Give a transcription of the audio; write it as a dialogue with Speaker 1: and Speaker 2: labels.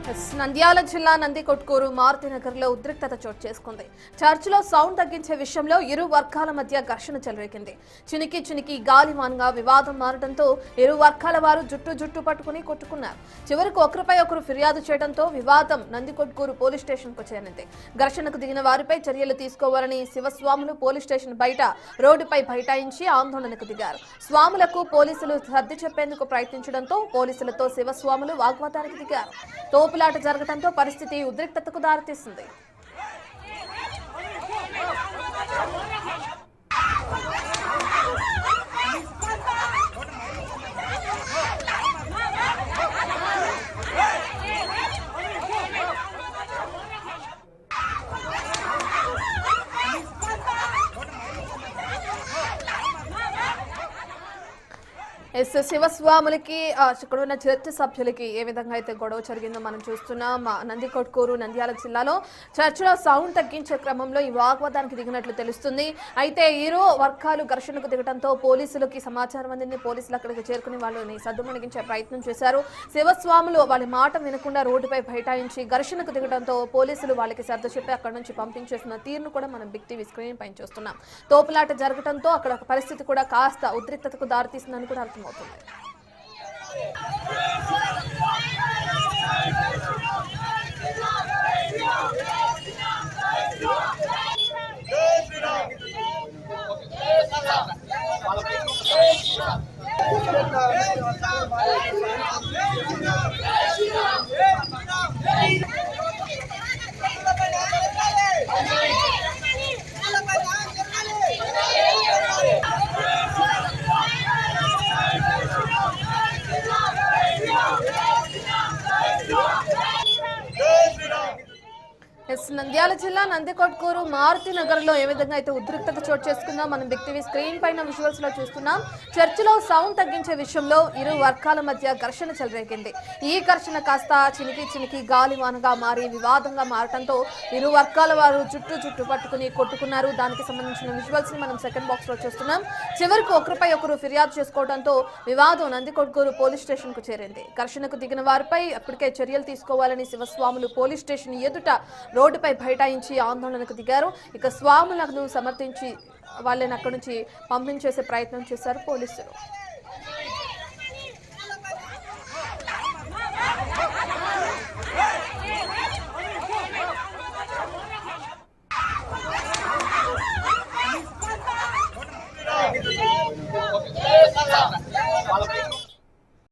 Speaker 1: నంద్యాల జిల్లా నందికొట్కూరు మారుతినగర్లో ఉద్రిక్తత చోటు చేసుకుంది. చర్చిలో సౌండ్ తగ్గించే విషయంలో ఇరు వర్గాల మధ్య ఘర్షణ చెలరేగింది. చినికి చినికి గాలివాన్గా వివాదం మారడంతో ఇరు వర్గాల వారు జుట్టు పట్టుకుని కొట్టుకున్నారు. చివరకు ఒకరిపై ఒకరు ఫిర్యాదు చేయడంతో వివాదం నందికొట్కూరు పోలీస్ స్టేషన్ కు చేరింది. ఘర్షణకు దిగిన వారిపై చర్యలు తీసుకోవాలని శివస్వాములు పోలీస్ స్టేషన్ బయట రోడ్డుపై బైఠాయించి ఆందోళనకు దిగారు. స్వాములకు పోలీసులు సర్ది చెప్పేందుకు ప్రయత్నించడంతో పోలీసులతో శివస్వాములు వాగ్వాదానికి దిగారు. తోపులాట జరగడంతో పరిస్థితి ఉద్రిక్తతకు దారితీసింది. శివస్వాములకి ఇక్కడ ఉన్న చర్చ్ సభ్యులకి ఏ విధంగా అయితే గొడవ జరిగిందో మనం చూస్తున్నాం. నందికొట్కూరు నంద్యాల జిల్లాలో చర్చిలో సౌండ్ తగ్గించే క్రమంలో ఈ వాగ్వాదానికి దిగినట్లు తెలుస్తుంది. అయితే ఇరు వర్గాలు ఘర్షణకు దిగడంతో పోలీసులకి సమాచారం అందింది. పోలీసులు అక్కడికి చేరుకుని వాళ్ళని సద్దుమణిగించే ప్రయత్నం చేశారు. శివస్వాములు వాళ్ళ మాట వినకుండా రోడ్డుపై బైఠాయించి ఘర్షణకు దిగడంతో పోలీసులు వాళ్ళకి సర్దు చెప్పి అక్కడి నుంచి పంపించేసిన తీరును కూడా మనం బిగ్ టీవీ స్క్రీన్ పైన చూస్తున్నాం. తోపులాట జరగడంతో అక్కడ పరిస్థితి కూడా కాస్త ఉద్రిక్తతకు దారితీసిందని కూడా అర్థమవుతుంది. నంద్యాల జిల్లా నందికొట్కూరు మారుతినగర్ లో ఏ విధంగా అయితే ఉద్రిక్తత చోటు చేసుకుందో మనం బిగ్ టీవీ స్క్రీన్ పైన విజువల్స్ లో చూస్తున్నాం. చర్చిలో సౌండ్ తగ్గించే విషయంలో ఇరు వర్గాల మధ్య ఘర్షణ చెలరేగింది. ఈ ఘర్షణ కాస్త చినికి గాలివానగా మారి వివాదంగా మారడంతో ఇరు వర్గాల వారు జుట్టు పట్టుకుని కొట్టుకున్నారు. దానికి సంబంధించిన విజువల్స్ ని మనం సెకండ్ బాక్స్ లో చూస్తున్నాం. చివరికి ఒకరిపై ఒకరు ఫిర్యాదు చేసుకోవడంతో వివాదం నందికొట్కూరు పోలీస్ స్టేషన్ కు చేరింది. ఘర్షణకు దిగిన వారిపై అప్పటికే చర్యలు తీసుకోవాలని శివస్వాములు పోలీస్ స్టేషన్ ఎదుట రోడ్డుపై బైఠాయించి ఆందోళనకు దిగారు. ఇక స్వాములను సమర్థించి వాళ్ళని అక్కడి నుంచి పంపించేసే ప్రయత్నం చేశారు పోలీసులు.